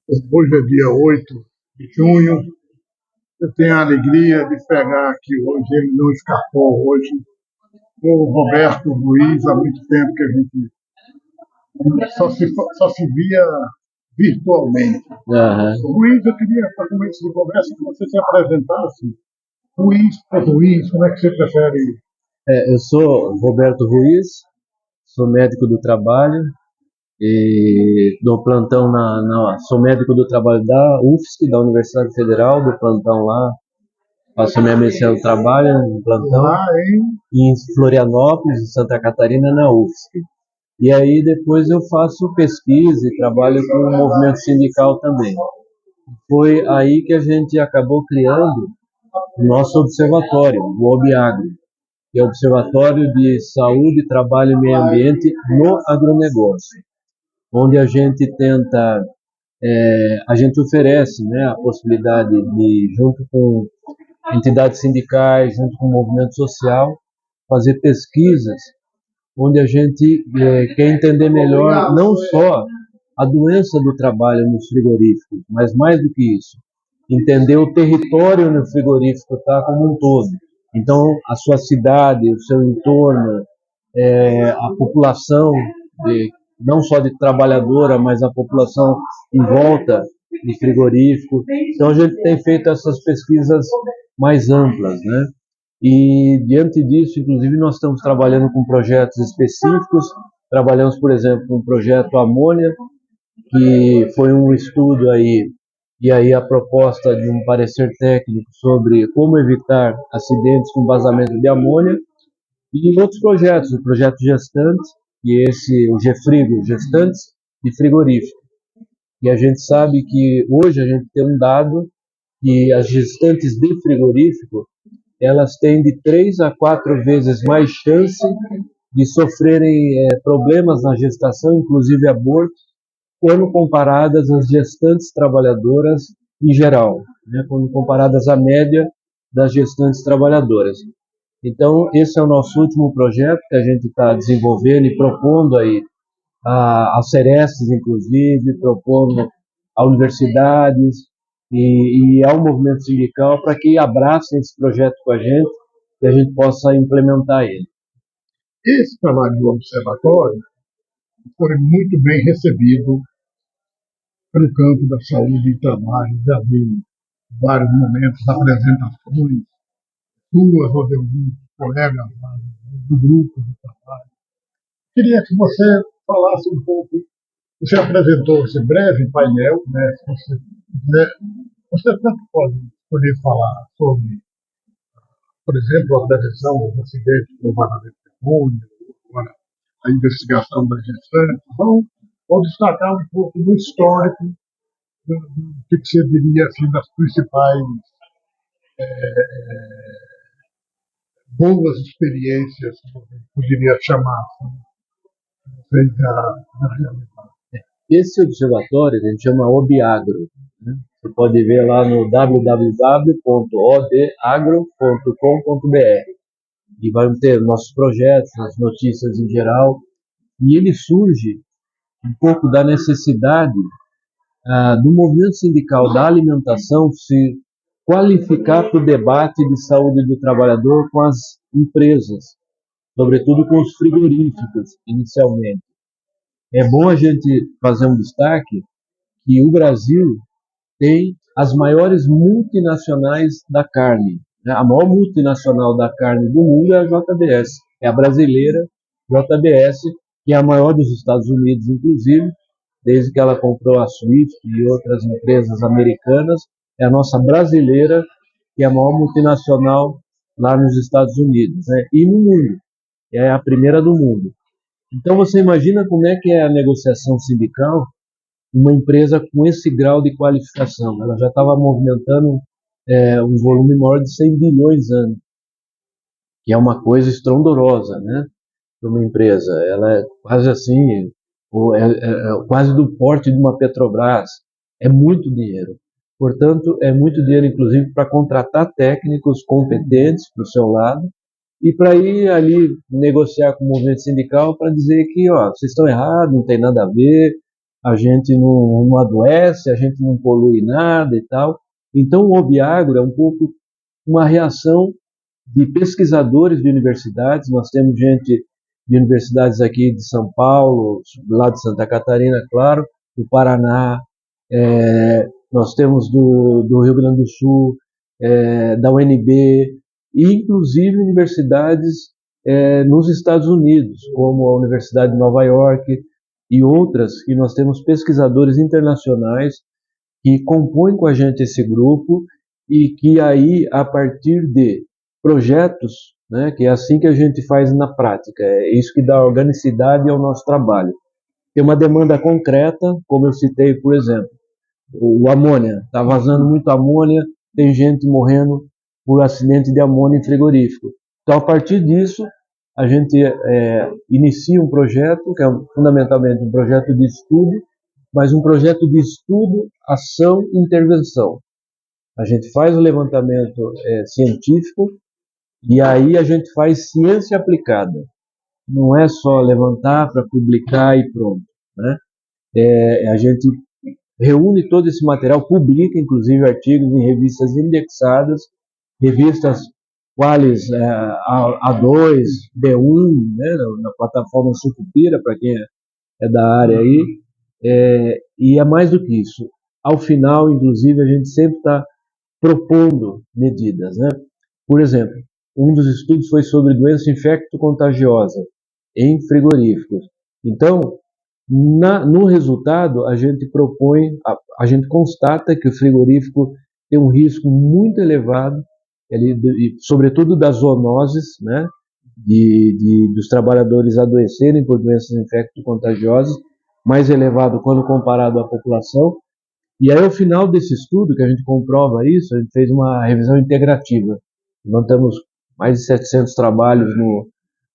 Hoje é dia 8 de junho. Eu tenho a alegria de pegar aqui hoje, ele não escapou hoje, o Roberto Ruiz. Há muito tempo que a gente só se via virtualmente. Aham. Ruiz, eu queria, para começo de conversa, que você se apresentasse. Ruiz ou Ruiz, como é que você prefere? Eu sou Roberto Ruiz, sou médico do trabalho e dou plantão sou médico do trabalho da UFSC, da Universidade Federal, do plantão lá, faço minha medicina do trabalho no plantão, Lá e em Florianópolis, em Santa Catarina, na UFSC. E aí depois eu faço pesquisa e trabalho com o movimento sindical também. Foi aí que a gente acabou criando o nosso observatório, o OBIAGRO, que é o Observatório de Saúde, Trabalho e Meio Ambiente no Agronegócio, onde a gente oferece, né, a possibilidade de, junto com entidades sindicais, junto com o movimento social, fazer pesquisas, onde a gente quer entender melhor não só a doença do trabalho nos frigoríficos, mas mais do que isso, entender o território no frigorífico tá, como um todo. Então, a sua cidade, o seu entorno, a população, não só de trabalhadora, mas a população em volta de frigorífico. Então, a gente tem feito essas pesquisas mais amplas, né? E, diante disso, inclusive, nós estamos trabalhando com projetos específicos. Trabalhamos, por exemplo, com o projeto Amônia, que foi um estudo aí, e aí a proposta de um parecer técnico sobre como evitar acidentes com vazamento de amônia, e outros projetos, o projeto Gestantes, e o GFrigo, Gestantes de Frigorífico. E a gente sabe que hoje a gente tem um dado que as gestantes de frigorífico, elas têm de 3 a 4 vezes mais chance de sofrerem problemas na gestação, inclusive aborto, quando comparadas às gestantes trabalhadoras em geral, né, quando comparadas à média das gestantes trabalhadoras. Então, esse é o nosso último projeto que a gente está desenvolvendo e propondo aí a Cerestes, inclusive, propondo a universidades e ao movimento sindical para que abracem esse projeto com a gente e a gente possa implementar ele. esse trabalho do observatório foi muito bem recebido pelo campo da saúde e trabalho. Já vi vários momentos, apresentações, suas ou de alguns colegas lá do grupo do trabalho. Queria que você falasse um pouco. Você apresentou esse breve painel, né? Se você quiser, você tanto pode poder falar sobre, por exemplo, a prevenção dos acidentes com vazamento de amônia, agora a investigação das gestantes, ou destacar um pouco do histórico do que você diria assim, das principais boas experiências, que poderia chamar assim, da realidade. Esse observatório a gente chama OBIAGRO, né? Você pode ver lá no www.odagro.com.br e vai ter nossos projetos, as notícias em geral, e ele surge um pouco da necessidade do movimento sindical da alimentação se qualificar para o debate de saúde do trabalhador com as empresas, sobretudo com os frigoríficos, inicialmente. É bom a gente fazer um destaque que o Brasil tem as maiores multinacionais da carne, né? A maior multinacional da carne do mundo é a JBS, é a brasileira JBS, que é a maior dos Estados Unidos, inclusive, desde que ela comprou a Swift e outras empresas americanas, é a nossa brasileira, que é a maior multinacional lá nos Estados Unidos, né? E no mundo, é a primeira do mundo. Então você imagina como é que é a negociação sindical, uma empresa com esse grau de qualificação. Ela já estava movimentando um volume maior de 100 bilhões ano, que é uma coisa estrondorosa, né, para uma empresa. Ela é quase assim, quase do porte de uma Petrobras. É muito dinheiro. Portanto, é muito dinheiro, inclusive, para contratar técnicos competentes para o seu lado e para ir ali negociar com o movimento sindical para dizer que, ó, vocês estão errados, não tem nada a ver, a gente não adoece, a gente não polui nada e tal. Então, o Obiagro é um pouco uma reação de pesquisadores de universidades. Nós temos gente de universidades aqui de São Paulo, lá de Santa Catarina, claro, do Paraná, nós temos do Rio Grande do Sul, da UNB, e inclusive universidades nos Estados Unidos, como a Universidade de Nova York e outras, que nós temos pesquisadores internacionais que compõem com a gente esse grupo e que aí, a partir de projetos, né, que é assim que a gente faz na prática, é isso que dá organicidade ao nosso trabalho. Tem uma demanda concreta, como eu citei, por exemplo, o amônia, está vazando muito amônia, tem gente morrendo por acidente de amônia em frigorífico. Então, a partir disso, a gente inicia um projeto, que é fundamentalmente um projeto de estudo, mas um projeto de estudo, ação e intervenção. A gente faz o levantamento científico e aí a gente faz ciência aplicada. Não é só levantar para publicar e pronto, né? A gente reúne todo esse material, publica inclusive artigos em revistas indexadas, revistas quais A2, D1, né, na plataforma Sucupira, para quem é da área aí, e é mais do que isso. Ao final, inclusive, a gente sempre está propondo medidas, né? Por exemplo, um dos estudos foi sobre doença infecto-contagiosa em frigoríficos. Então, no resultado, a gente propõe, a gente constata que o frigorífico tem um risco muito elevado, sobretudo das zoonoses, né? Dos trabalhadores adoecerem por doenças infecto-contagiosas, mais elevado quando comparado à população. E aí, ao final desse estudo, que a gente comprova isso, a gente fez uma revisão integrativa. Levantamos mais de 700 trabalhos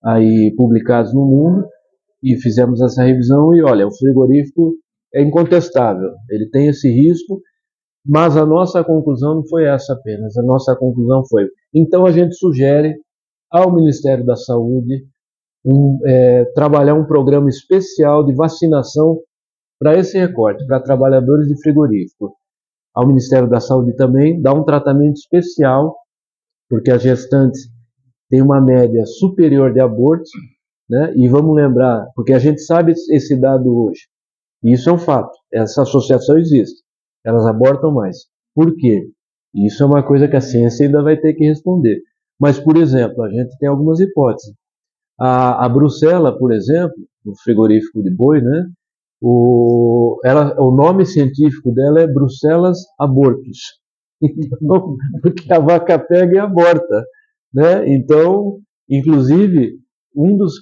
aí publicados no mundo e fizemos essa revisão e, olha, o frigorífico é incontestável, ele tem esse risco, mas a nossa conclusão não foi essa apenas, a nossa conclusão foi, então a gente sugere ao Ministério da Saúde trabalhar um programa especial de vacinação para esse recorte, para trabalhadores de frigorífico. Ao Ministério da Saúde também dá um tratamento especial, porque as gestantes têm uma média superior de abortos, né? E vamos lembrar, porque a gente sabe esse dado hoje, e isso é um fato, essa associação existe, elas abortam mais. Por quê? Isso é uma coisa que a ciência ainda vai ter que responder. Mas, por exemplo, a gente tem algumas hipóteses. A Brucela, por exemplo, o frigorífico de boi, né? O nome científico dela é Bruxelas abortus. Então, porque a vaca pega e aborta, né? Então, inclusive, um dos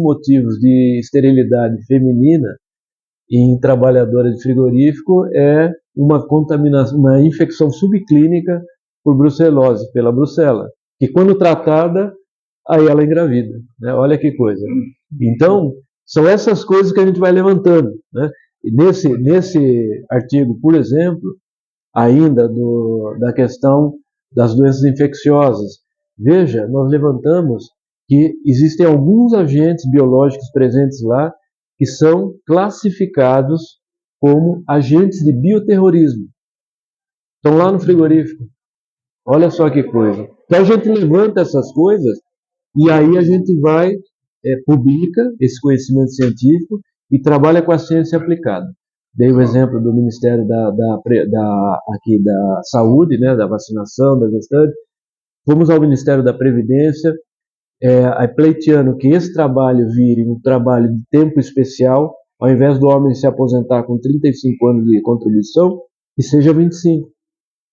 motivos de esterilidade feminina em trabalhadora de frigorífico é uma contaminação, uma infecção subclínica por brucelose, pela brucela, que quando tratada, aí ela engravida, né? Olha que coisa. Então, são essas coisas que a gente vai levantando, né? E nesse artigo, por exemplo, ainda da questão das doenças infecciosas, veja, nós levantamos que existem alguns agentes biológicos presentes lá que são classificados como agentes de bioterrorismo. Estão lá no frigorífico. Olha só que coisa. Então a gente levanta essas coisas e aí a gente vai, publica esse conhecimento científico e trabalha com a ciência aplicada. Dei o exemplo do Ministério aqui da Saúde, né, da vacinação, da gestante. Fomos ao Ministério da Previdência, pleiteando que esse trabalho vire um trabalho de tempo especial, ao invés do homem se aposentar com 35 anos de contribuição, que seja 25,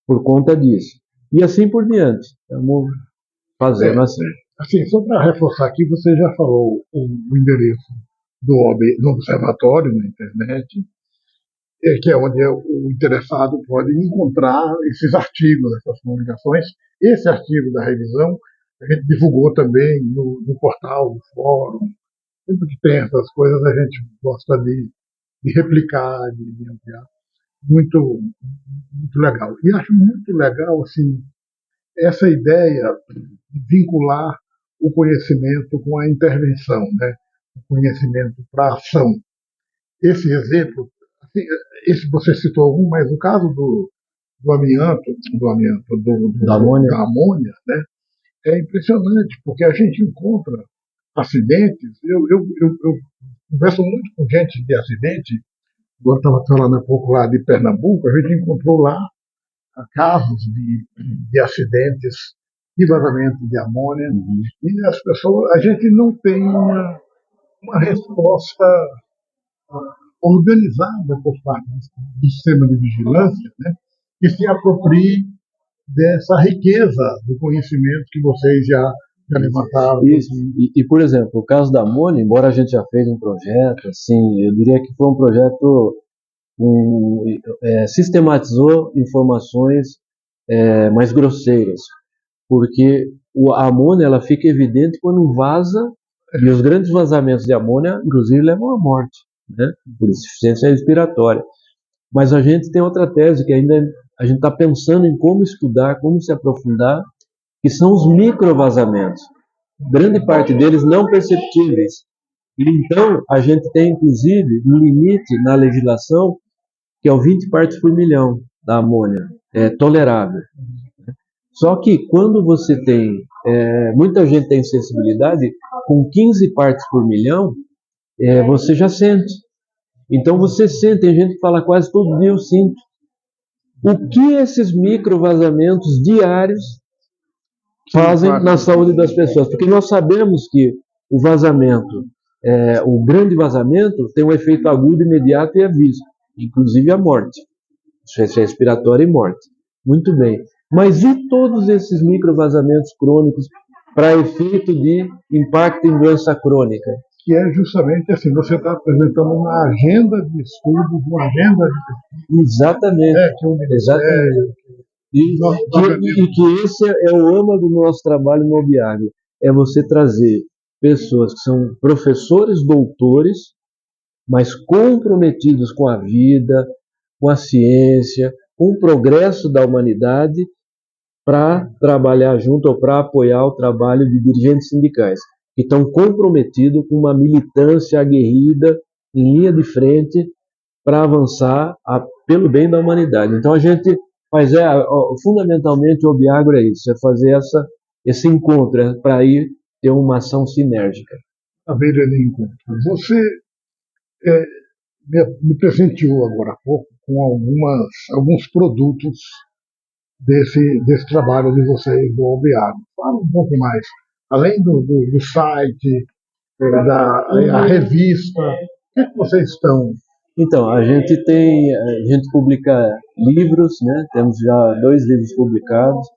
por conta disso. E assim por diante. Estamos fazendo assim. Assim, só para reforçar aqui, você já falou o endereço do observatório na internet, que é onde o interessado pode encontrar esses artigos, essas publicações. Esse artigo da revisão a gente divulgou também no portal, no fórum. Sempre que tem essas coisas, a gente gosta de replicar, de ampliar. Muito, muito legal. E acho muito legal assim, essa ideia de vincular o conhecimento com a intervenção, né? O conhecimento para a ação. Esse exemplo esse você citou algum, mas no caso do amianto, Da amônia. da amônia, né, é impressionante, porque a gente encontra acidentes. Eu converso muito com gente de acidente. Agora estava falando há pouco lá de Pernambuco, a gente encontrou lá casos de acidentes de vazamento de amônia, e as pessoas, a gente não tem uma resposta organizada por parte do sistema de vigilância, né, que se aproprie dessa riqueza do conhecimento que vocês já levantaram. Isso. Por exemplo, o caso da amônia, embora a gente já fez um projeto, assim, eu diria que foi um projeto sistematizou informações mais grosseiras, porque a amônia ela fica evidente quando vaza, e os grandes vazamentos de amônia, inclusive, levam à morte, né, por insuficiência respiratória. Mas a gente tem outra tese que ainda a gente está pensando em como estudar, como se aprofundar, que são os microvazamentos. Grande parte deles não perceptíveis. E então, a gente tem, inclusive, um limite na legislação, que é o 20 partes por milhão da amônia, tolerável. Só que quando você tem, muita gente tem sensibilidade, com 15 partes por milhão, você já sente. Então você sente, tem gente que fala quase todo dia eu sinto. O que esses microvazamentos diários fazem na saúde das pessoas? Porque nós sabemos que o vazamento, o grande vazamento, tem um efeito agudo, imediato e é visto, inclusive a morte, insuficiência respiratória e morte. Muito bem. Mas e todos esses microvazamentos crônicos para efeito de impacto em doença crônica? Que é justamente assim, você está apresentando uma agenda de estudos, uma agenda de... Exatamente. Exatamente. E que esse é o âmago do nosso trabalho no Obiagro, é você trazer pessoas que são professores, doutores, mas comprometidos com a vida, com a ciência, com o progresso da humanidade, para trabalhar junto ou para apoiar o trabalho de dirigentes sindicais, que estão comprometidos com uma militância aguerrida, em linha de frente, para avançar pelo bem da humanidade. Então a gente faz, fundamentalmente o Obiagro é isso, é fazer esse encontro, para ir ter uma ação sinérgica. A beira de encontro. Você me presenteou agora há pouco com alguns produtos desse trabalho de vocês do Obiagro. Fala um pouco mais. Além do site, a revista, o que vocês estão... Então, a gente publica livros, né? Temos já 2 livros publicados,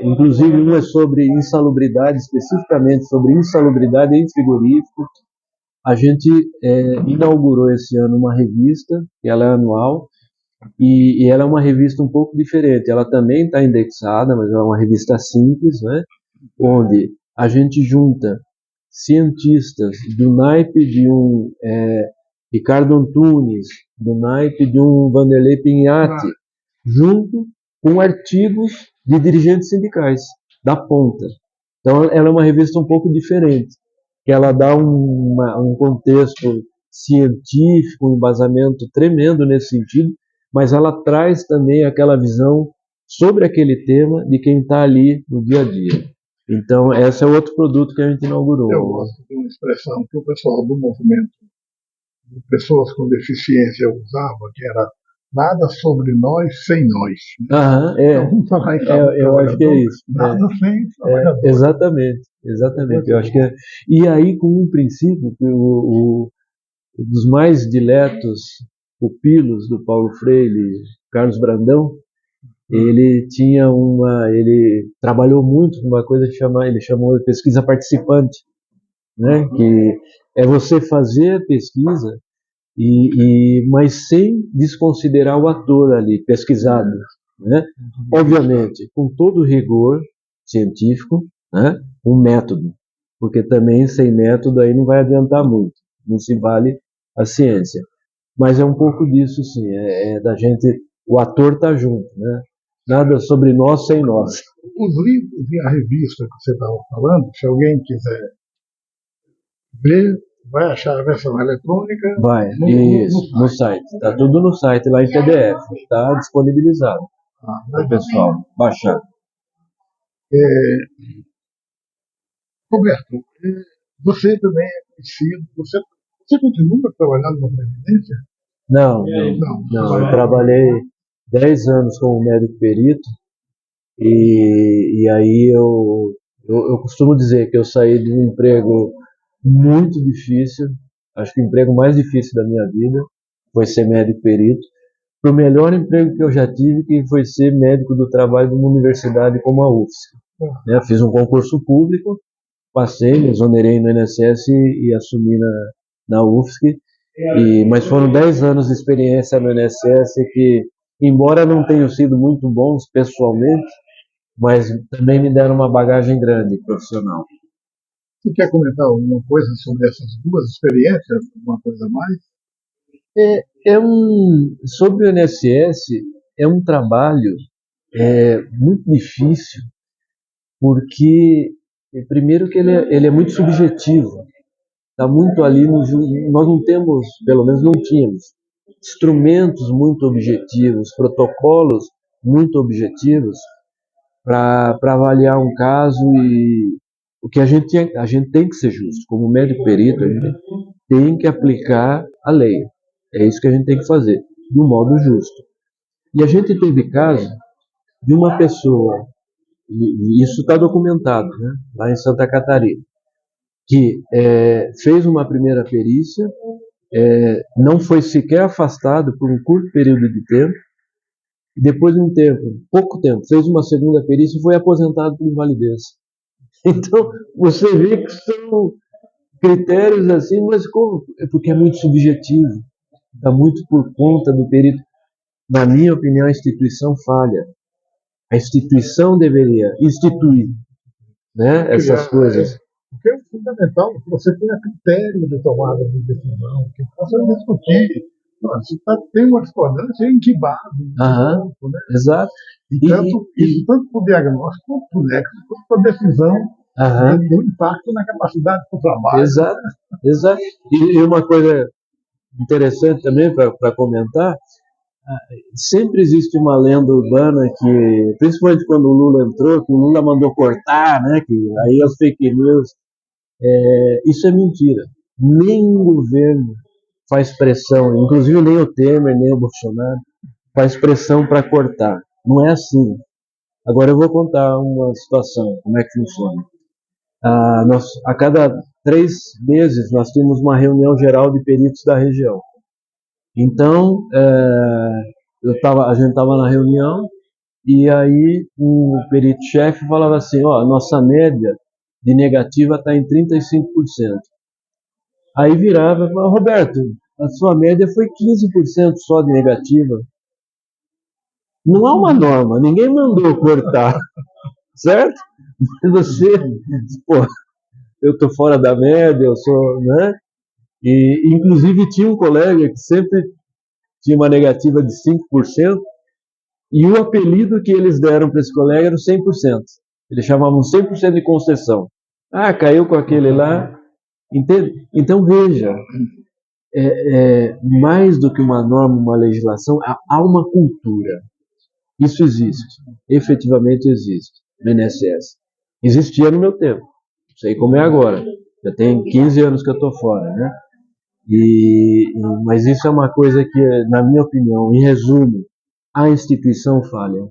inclusive um é sobre insalubridade, especificamente sobre insalubridade em frigorífico. A gente inaugurou esse ano uma revista, que ela é anual, e ela é uma revista um pouco diferente. Ela também está indexada, mas é uma revista simples, né? Onde a gente junta cientistas do naipe de um Ricardo Antunes, do naipe de um Vanderlei Pinhatti, junto com artigos de dirigentes sindicais, da ponta. Então ela é uma revista um pouco diferente, que ela dá um contexto científico, um embasamento tremendo nesse sentido, mas ela traz também aquela visão sobre aquele tema de quem está ali no dia a dia. Então, esse é outro produto que a gente inaugurou. Eu gosto de uma expressão que o pessoal do movimento de pessoas com deficiência usava, que era nada sobre nós sem nós. Então, vamos falar em eu acho que é isso. Nada sem trabalhador. Exatamente. Eu acho que e aí, com um princípio, que dos mais diletos pupilos do Paulo Freire, Carlos Brandão, ele trabalhou muito com uma coisa que ele chamou de pesquisa participante, né? Que é você fazer a pesquisa mas sem desconsiderar o ator ali pesquisado, né? Obviamente com todo o rigor científico, né? Um método, porque também sem método aí não vai adiantar muito, não se vale a ciência. Mas é um pouco disso, sim, da gente, o ator tá junto, né? Nada sobre nós sem nós. Os livros e a revista que você estava falando, se alguém quiser ver, vai achar a versão eletrônica Vai, no isso, no site. site. Está tudo no site lá em PDF. Está disponibilizado para o Legal. pessoal baixar. É, Roberto, você também é conhecido, você continua trabalhando na Previdência? Não, Não, não. Eu trabalhei 10 anos como médico perito e aí eu costumo dizer que eu saí de um emprego muito difícil, acho que o emprego mais difícil da minha vida foi ser médico perito, para o melhor emprego que eu já tive, que foi ser médico do trabalho de uma universidade como a UFSC. Né? Fiz um concurso público, passei, me exonerei no INSS e assumi na UFSC, mas foram 10 anos de experiência no INSS que, embora não tenham sido muito bons pessoalmente, mas também me deram uma bagagem grande profissional. Você quer comentar alguma coisa sobre essas duas experiências? Alguma coisa a mais? Sobre o INSS, é um trabalho muito difícil, porque, primeiro que ele é muito subjetivo, está muito ali nós não temos, pelo menos não tínhamos, instrumentos muito objetivos, protocolos muito objetivos para avaliar um caso e o que a gente tem que ser justo, como médico perito, a gente tem que aplicar a lei. É isso que a gente tem que fazer, de um modo justo. E a gente teve caso de uma pessoa, e isso está documentado, né, lá em Santa Catarina, que fez uma primeira perícia, não foi sequer afastado por um curto período de tempo, e depois de um tempo, pouco tempo, fez uma segunda perícia e foi aposentado por invalidez. Então, você vê que são critérios assim, mas como? É porque é muito subjetivo, está muito por conta do perito. Na minha opinião, a instituição falha. A instituição deveria instituir, né, essas coisas. Porque é fundamental que você tenha critério de tomada de decisão, que possa discutir. Se tem uma discordância, em que base? Ponto, né? Exato. Isso tanto para o diagnóstico, quanto para o nexo, quanto para a decisão do impacto na capacidade do trabalho. Exato, exato. E uma coisa interessante também para comentar, sempre existe uma lenda urbana que, principalmente quando o Lula entrou, que o Lula mandou cortar, né? Que aí as fake news. Isso é mentira. Nenhum governo faz pressão, inclusive nem o Temer, nem o Bolsonaro, faz pressão para cortar. Não é assim. Agora eu vou contar uma situação, como é que funciona. A cada 3 meses nós temos uma reunião geral de peritos da região. Então, a gente estava na reunião e aí o perito-chefe falava assim, ó, a nossa média de negativa está em 35%. Aí virava e falava, Roberto, a sua média foi 15% só de negativa. Não há uma norma, ninguém mandou cortar, certo? Você, pô, eu tô fora da média, eu sou, né? E inclusive tinha um colega que sempre tinha uma negativa de 5%, e o apelido que eles deram para esse colega era o 100%. Eles chamavam 100% de concessão. Ah, caiu com aquele lá. Entende? Então veja, mais do que uma norma, uma legislação, há uma cultura. Isso existe, efetivamente existe no INSS. Existia no meu tempo, não sei como é agora. Já tem 15 anos que eu estou fora, né? Mas isso é uma coisa que, na minha opinião, em resumo, a instituição falha.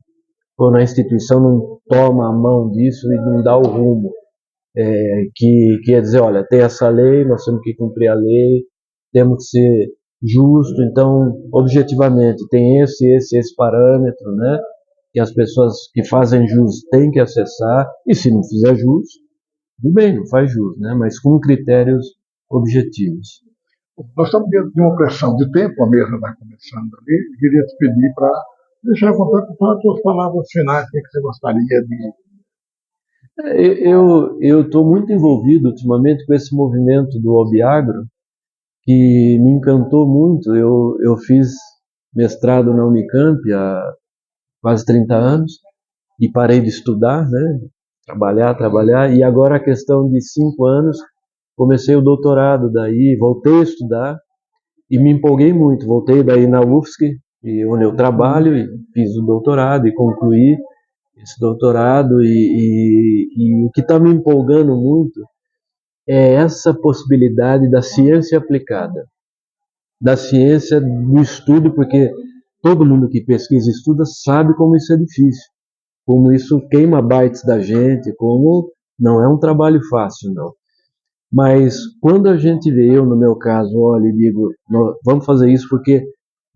Quando a instituição não toma a mão disso e não dá o rumo, que quer dizer, olha, tem essa lei, nós temos que cumprir a lei, temos que ser justo, então, objetivamente, tem esse parâmetro, né? Que as pessoas que fazem jus têm que acessar, e se não fizer jus, tudo bem, não faz jus, né? Mas com critérios objetivos. Nós estamos dentro de uma pressão de tempo, a mesa está começando ali. Queria te pedir para deixar contato com as suas palavras finais, o que você gostaria de. Eu estou muito envolvido ultimamente com esse movimento do Obiagro, que me encantou muito. Eu fiz mestrado na Unicamp há quase 30 anos e parei de estudar, né? Trabalhar, e agora a questão de 5 anos comecei o doutorado daí, voltei a estudar e me empolguei muito. Voltei daí na UFSC, onde eu trabalho, e fiz o doutorado e concluí esse doutorado. E o que está me empolgando muito é essa possibilidade da ciência aplicada, da ciência do estudo, porque todo mundo que pesquisa e estuda sabe como isso é difícil, como isso queima bytes da gente, como não é um trabalho fácil, não. Mas quando a gente vê, eu no meu caso, olha e digo, vamos fazer isso porque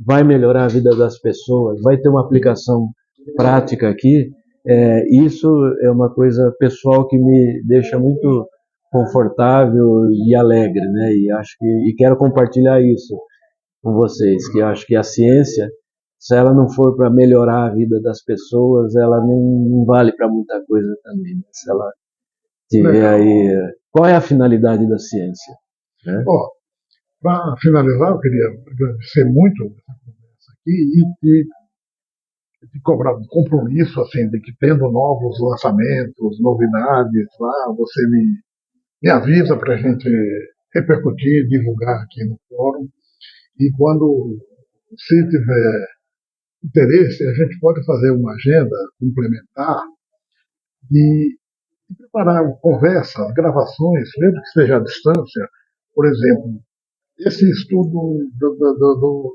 vai melhorar a vida das pessoas, vai ter uma aplicação prática aqui, isso é uma coisa pessoal que me deixa muito confortável e alegre, né? E acho que quero compartilhar isso com vocês, que eu acho que a ciência, se ela não for para melhorar a vida das pessoas, ela não vale para muita coisa também. Né? Se ela tiver aí, qual é a finalidade da ciência? Né? Para finalizar, eu queria agradecer muito essa conversa aqui e te cobrar um compromisso, assim, de que tendo novos lançamentos, novidades lá, você me avisa para a gente repercutir, divulgar aqui no fórum. E quando se tiver interesse, a gente pode fazer uma agenda complementar de preparar conversas, gravações, mesmo que seja à distância. Por exemplo, esse estudo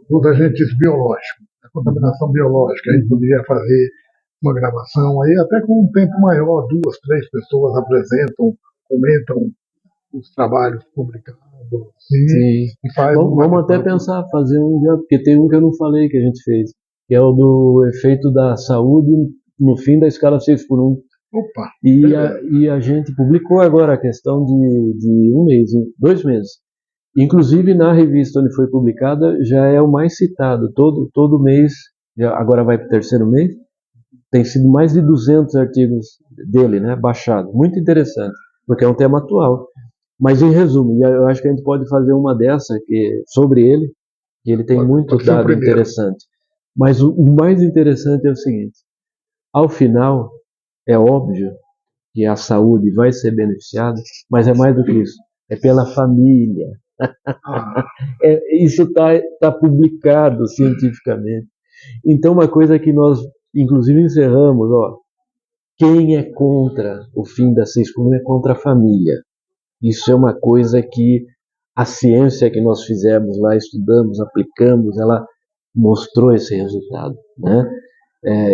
dos agentes biológicos, da contaminação biológica, a gente poderia fazer uma gravação aí até com um tempo maior, 2, 3 pessoas apresentam, comentam os trabalhos publicados e faz vamos até pensar fazer um dia, porque tem um que eu não falei que a gente fez, que é o do efeito da saúde no fim da escala 6x1. Opa! E a gente publicou agora a questão de 1 mês, 2 meses. Inclusive na revista onde foi publicada já é o mais citado, todo mês, agora vai para o 3º mês, tem sido mais de 200 artigos dele, né, baixado. Muito interessante, porque é um tema atual. Mas em resumo, eu acho que a gente pode fazer uma dessa sobre ele, que ele tem muito dado interessante. Mas o mais interessante é o seguinte, ao final, é óbvio que a saúde vai ser beneficiada, mas é mais do que isso, é pela família. Isso tá publicado cientificamente. Então, uma coisa que nós, inclusive, encerramos, quem é contra o fim da 6x1 é contra a família. Isso é uma coisa que a ciência que nós fizemos lá, estudamos, aplicamos, ela mostrou esse resultado, né?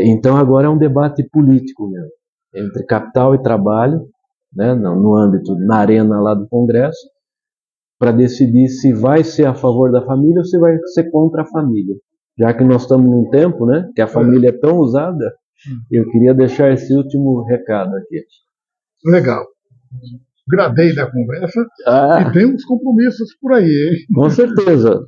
Então agora é um debate político mesmo, entre capital e trabalho, né? No âmbito, na arena lá do Congresso, para decidir se vai ser a favor da família ou se vai ser contra a família. Já que nós estamos num tempo, né, que a família é tão usada, eu queria deixar esse último recado aqui. Legal. Gradei da conversa e temos compromissos por aí, hein? Com certeza.